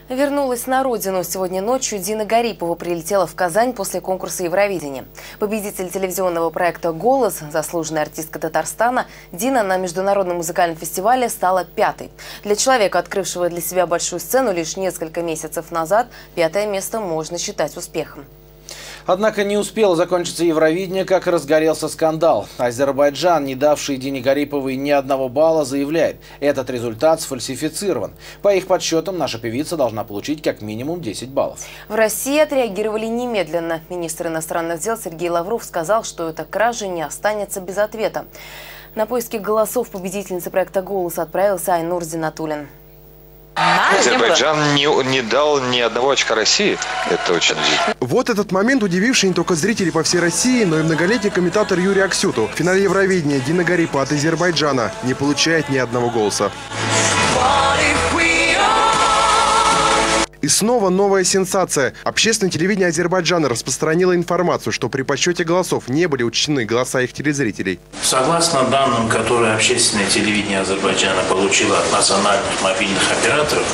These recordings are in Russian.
Вернулась на родину. Сегодня ночью Дина Гарипова прилетела в Казань после конкурса Евровидения. Победитель телевизионного проекта «Голос», заслуженная артистка Татарстана, Дина на международном музыкальном фестивале стала 5-й. Для человека, открывшего для себя большую сцену лишь несколько месяцев назад, 5-е место можно считать успехом. Однако не успело закончиться Евровидение, как разгорелся скандал. Азербайджан, не давший Дине Гариповой ни одного балла, заявляет, этот результат сфальсифицирован. По их подсчетам, наша певица должна получить как минимум 10 баллов. В России отреагировали немедленно. Министр иностранных дел Сергей Лавров сказал, что эта кража не останется без ответа. На поиски голосов победительницы проекта «Голос» отправился Айнур Зинатуллин. Азербайджан не дал ни одного очка России. Это очень удивительно. Вот этот момент, удививший не только зрителей по всей России, но и многолетний комментатор Юрий Аксюту. В финале Евровидения Дина Гарипова от Азербайджана не получает ни одного голоса. И снова новая сенсация. Общественное телевидение Азербайджана распространило информацию, что при подсчете голосов не были учтены голоса их телезрителей. Согласно данным, которые общественное телевидение Азербайджана получило от национальных мобильных операторов,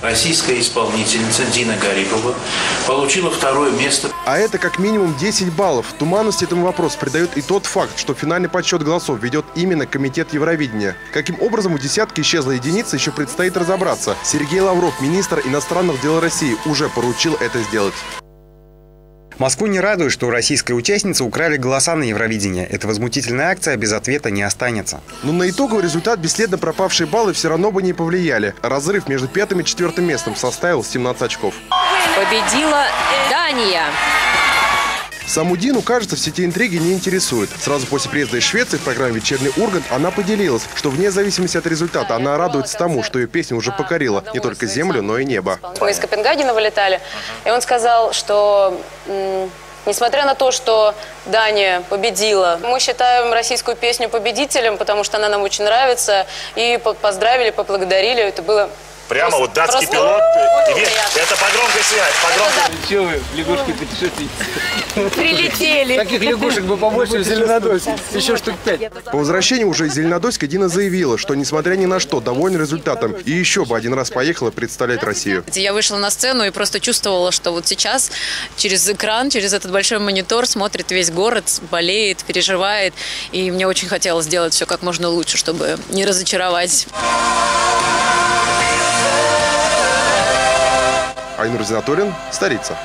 российская исполнительница Дина Гарипова получила 2-е место. А это как минимум 10 баллов. Туманности этому вопросу придает и тот факт, что финальный подсчет голосов ведет именно Комитет Евровидения. Каким образом у десятки исчезла единица, еще предстоит разобраться. Сергей Лавров, министр иностранных дел России, уже поручил это сделать. Москву не радует, что российская участница украли голоса на Евровидение. Эта возмутительная акция без ответа не останется. Но на итоговый результат бесследно пропавшие баллы все равно бы не повлияли. Разрыв между 5-м и 4-м местом составил 17 очков. Победила Дания. Саму Дину, кажется, все эти интриги не интересуют. Сразу после приезда из Швеции в программе «Вечерний Ургант» она поделилась, что вне зависимости от результата она радуется тому, что ее песня уже покорила не только землю, но и небо. Мы из Копенгагена вылетали, и он сказал, что несмотря на то, что Дания победила, мы считаем российскую песню победителем, потому что она нам очень нравится, и поздравили, поблагодарили. Это было... Прямо вот датский пилот. Это по громкой связи. Чего вы, лягушки путешественницы? Прилетели. Таких лягушек бы побольше в Зеленодольске. Еще штук 5. По возвращению уже из Зеленодольска Дина заявила, что, несмотря ни на что, довольна результатом. И еще бы один раз поехала представлять Россию. Я вышла на сцену и просто чувствовала, что вот сейчас через экран, через этот большой монитор смотрит весь город, болеет, переживает. И мне очень хотелось сделать все как можно лучше, чтобы не разочаровать. Айнур Зинатуллин, столица.